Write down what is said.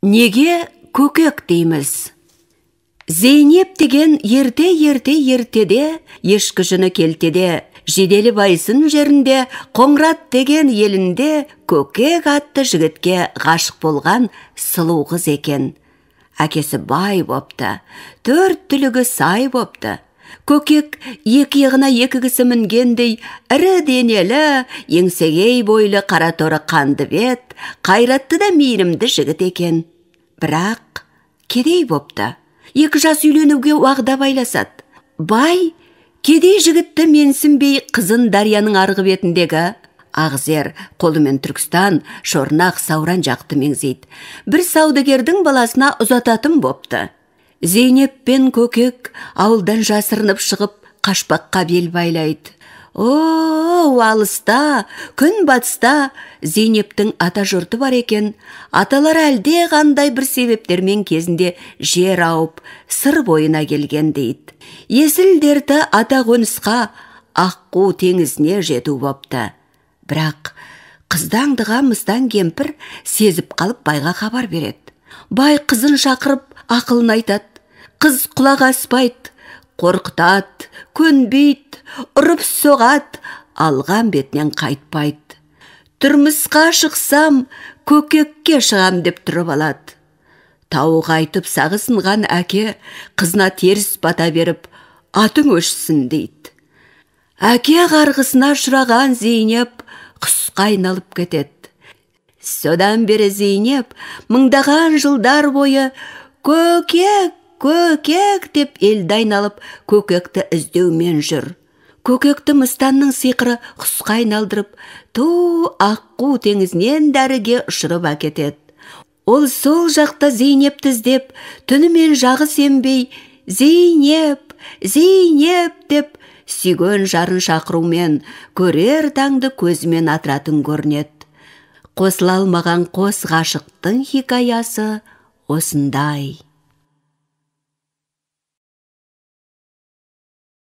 Неге көкек дейміз? Зейнеп деген ертеде, ешкі жүні келтеде, жеделі байсын жерінде, Қоңырат деген елінде көкек атты жігітке ғашық болған сұлу қыз екен. Әкесі бай бопты, 4 түлігі сай бопты. Көкек екі иығына 2 кісі мінгендей, ірі денелі, еңсегей бойлы қараторы қанды бет, қайратты да мейірімді жігіт екен. Бірақ кедей бопты. 2 жас үйленуге уағда байласады. Бай кедей жігітті менсінбей қызын Дарияның арғы бетіндегі Ағзер, қолымен Түркістан, Шорнақ, Сауран жақты меңзейді. Бір саудагердің баласына ұзататын бопты. Зейнеп пен көкек ауылдан жасырынып шығып, қашпаққа бел байлайды. Алыста, күн батыста Зейнептің ата жұрты бар екен. Аталар әлде қандай бір себептермен кезінде жер ауып, сыр бойына келген дейді. Есіл дерті ата қонысқа Аққу теңізіне жету бопты. Бірақ қыздаңдыға мыстан кемпір сезіп қалып байға хабар береді. Бай қызын шақырып ақылын айтады. Қыз құлақ аспайды, қорқытады, көнбейді, ұрып соғады, алған бетінен қайтпайды. Тұрмысқа шықсам, көкекке шығам деп тұрып алады. Тауық айтып сағысынған әке қызына теріс бата беріп, атың өшсін дейді. Әке қарғысына ұшыраған Зейнеп құсқа айналып кетеді. Содан бері Зейнеп мыңдаған жылдар бойы көкек деп елді айналып көкекті іздеумен жүр. Көкекті мыстанның сиқыры құсқа айналдырып, Аққу теңізінен дәріге ұшырып әкетеді. Ол сол жақта Зейнепті іздеп, түнімен жағы сенбей, Зейнеп деп сүйген жарын шақырумен көрер таңды көзімен атыратын көрінеді. Қосыла алмаған қос ғашықтың хикаясы осындай.